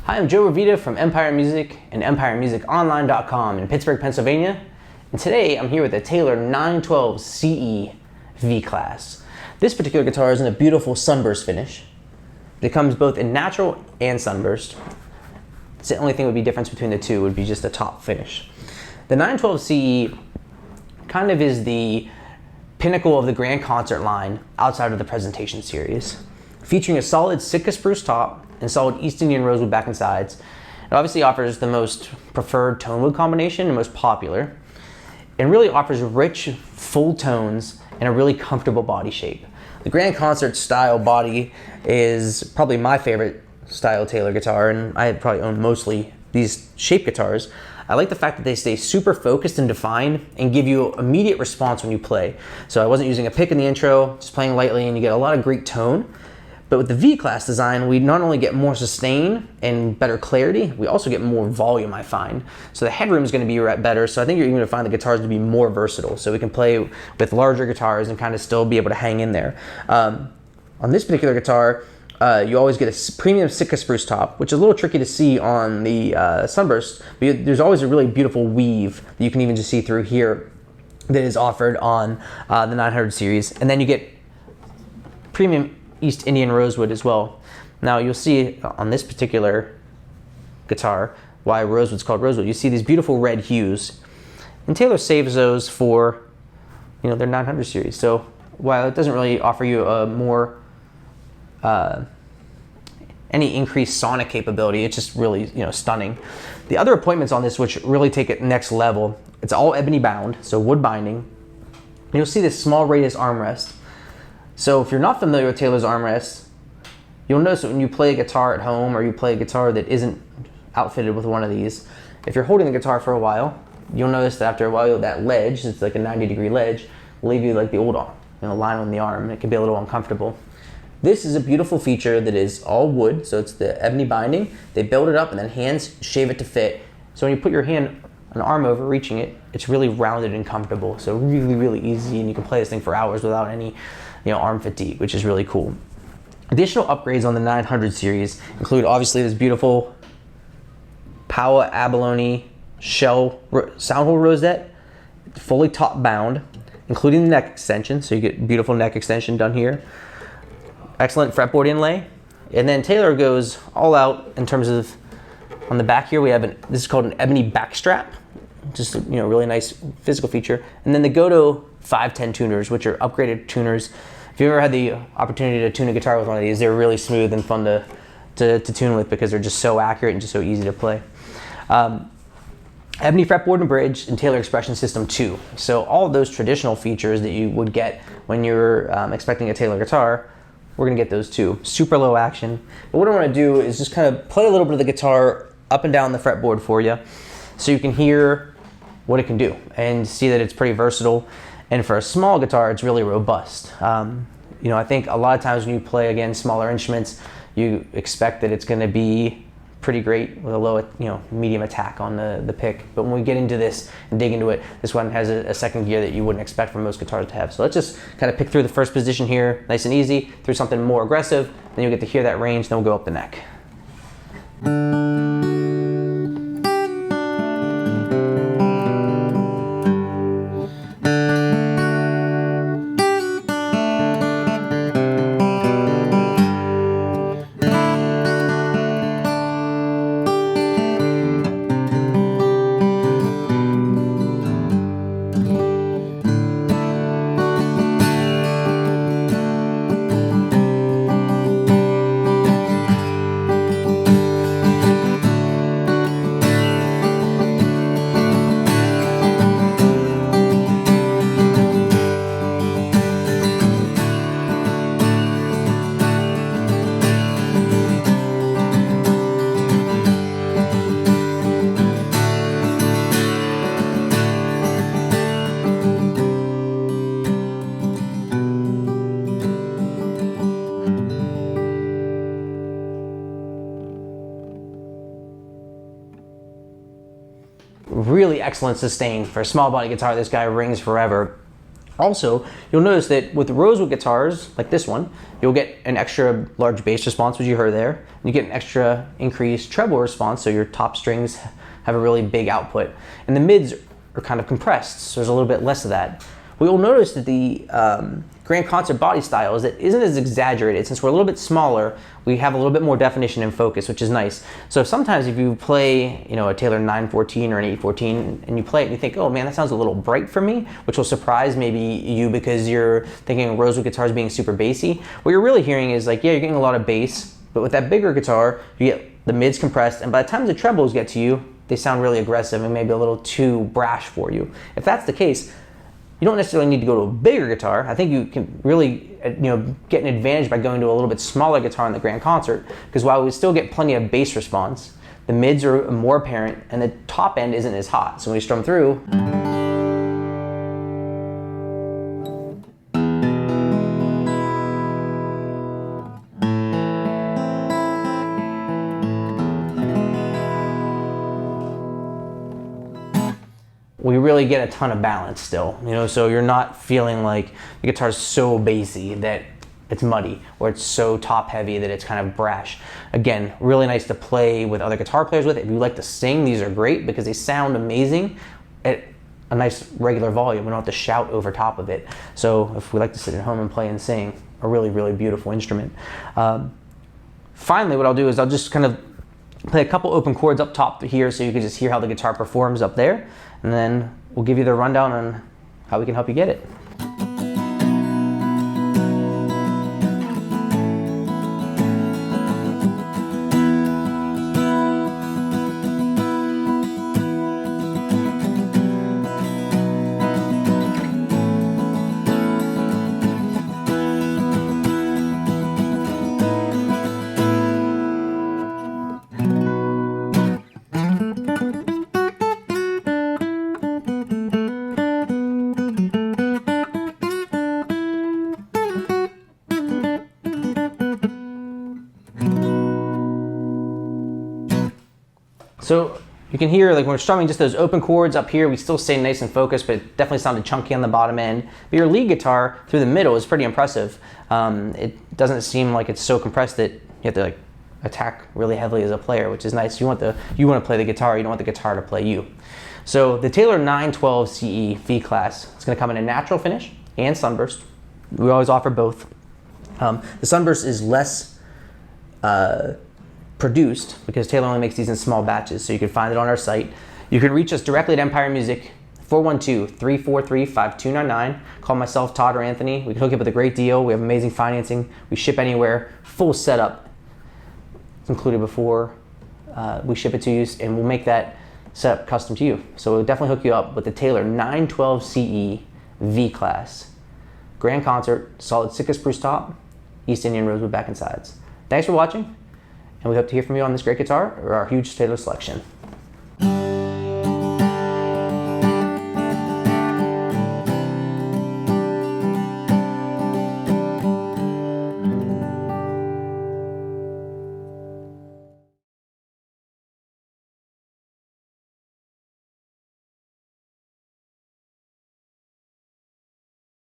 Hi, I'm Joe Revita from Empire Music and EmpireMusicOnline.com in Pittsburgh, Pennsylvania. And today I'm here with the Taylor 912 CE V-Class. This particular guitar is in a beautiful sunburst finish. It comes both in natural and sunburst. It's the only thing that would be difference between the two would be just the top finish. The 912 CE kind of is the pinnacle of the grand concert line outside of the presentation series, featuring a solid Sitka spruce top and solid East Indian rosewood back and sides. It obviously offers the most preferred tone wood combination and most popular, and really offers rich, full tones and a really comfortable body shape. The grand concert style body is probably my favorite style Taylor guitar, and I probably own mostly these shape guitars. I like the fact that they stay super focused and defined and give you immediate response when you play. So I wasn't using a pick in the intro, just playing lightly, and you get a lot of great tone. But with the V-Class design, we not only get more sustain and better clarity, we also get more volume, I find. So the headroom is going to be better, so I think you're even going to find the guitars to be more versatile. So we can play with larger guitars and kind of still be able to hang in there. On this particular guitar, you always get a premium Sitka spruce top, which is a little tricky to see on the Sunburst, but there's always a really beautiful weave that you can even just see through here that is offered on the 900 series. And then you get premium East Indian rosewood as well. Now you'll see on this particular guitar why rosewood's called rosewood. You see these beautiful red hues, and Taylor saves those for their 900 series. So while it doesn't really offer you a more any increased sonic capability, it's just really stunning. The other appointments on this which really take it next level, it's all ebony bound, so wood binding. And you'll see this small radius armrest. So if you're not familiar with Taylor's armrests, you'll notice that when you play a guitar at home or you play a guitar that isn't outfitted with one of these, if you're holding the guitar for a while, you'll notice that after a while that ledge, it's like a 90-degree ledge, will leave you like the old line on the arm, and it can be a little uncomfortable. This is a beautiful feature that is all wood, so it's the ebony binding. They build it up and then hands shave it to fit. So when you put your hand, an arm over reaching it, it's really rounded and comfortable. So really, really easy, and you can play this thing for hours without any arm fatigue, which is really cool. Additional upgrades on the 900 series include obviously this beautiful Paua abalone shell soundhole rosette, fully top bound, including the neck extension, so you get beautiful neck extension done here. Excellent fretboard inlay, and then Taylor goes all out in terms of on the back here. We have this is called an ebony back strap, just a really nice physical feature, and then the Goto 510 tuners, which are upgraded tuners. If you've ever had the opportunity to tune a guitar with one of these, they're really smooth and fun to tune with because they're just so accurate and just so easy to play. Ebony fretboard and bridge, and Taylor Expression System 2. So all of those traditional features that you would get when you're expecting a Taylor guitar, we're gonna get those too. Super low action. But what I wanna do is just kind of play a little bit of the guitar up and down the fretboard for you so you can hear what it can do and see that it's pretty versatile. And for a small guitar, it's really robust. I think a lot of times when you play, again, smaller instruments, you expect that it's going to be pretty great with a low, medium attack on the pick. But when we get into this and dig into it, this one has a second gear that you wouldn't expect from most guitars to have. So let's just kind of pick through the first position here, nice and easy, through something more aggressive. Then you'll get to hear that range, then we'll go up the neck. Really excellent sustain for a small body guitar. This guy rings forever. Also, you'll notice that with rosewood guitars, like this one, you'll get an extra large bass response, which you heard there. You get an extra increased treble response, so your top strings have a really big output. And the mids are kind of compressed, so there's a little bit less of that. What you'll notice that the Grand Concert body style is that isn't as exaggerated. Since we're a little bit smaller, we have a little bit more definition and focus, which is nice. So sometimes if you play, a Taylor 914 or an 814 and you play it and you think, oh man, that sounds a little bright for me, which will surprise maybe you because you're thinking rosewood guitars being super bassy. What you're really hearing is like, yeah, you're getting a lot of bass, but with that bigger guitar, you get the mids compressed, and by the time the trebles get to you, they sound really aggressive and maybe a little too brash for you. If that's the case, you don't necessarily need to go to a bigger guitar. I think you can really get an advantage by going to a little bit smaller guitar in the Grand Concert, because while we still get plenty of bass response, the mids are more apparent and the top end isn't as hot. So when you strum through, we really get a ton of balance still, so you're not feeling like the guitar's so bassy that it's muddy, or it's so top heavy that it's kind of brash. Again, really nice to play with other guitar players with. If you like to sing, these are great because they sound amazing at a nice regular volume. We don't have to shout over top of it. So if we like to sit at home and play and sing, a really, really beautiful instrument. Finally, what I'll do is I'll just kind of play a couple open chords up top here so you can just hear how the guitar performs up there, and then we'll give you the rundown on how we can help you get it. So you can hear, like when we're strumming just those open chords up here, we still stay nice and focused, but it definitely sounded chunky on the bottom end. But your lead guitar through the middle is pretty impressive. It doesn't seem like it's so compressed that you have to attack really heavily as a player, which is nice. You want to play the guitar, you don't want the guitar to play you. So the Taylor 912 CE V class, it's going to come in a natural finish and sunburst. We always offer both. The sunburst is less produced because Taylor only makes these in small batches, so you can find it on our site. You can reach us directly at Empire Music, 412-343-5299. Call myself, Todd, or Anthony. We can hook you up with a great deal. We have amazing financing. We ship anywhere. Full setup. It's included before we ship it to you, and we'll make that setup custom to you. So we'll definitely hook you up with the Taylor 912 CE V class. Grand Concert, solid Sitka spruce top, East Indian rosewood back and sides. Thanks for watching, and we hope to hear from you on this great guitar or our huge Taylor selection.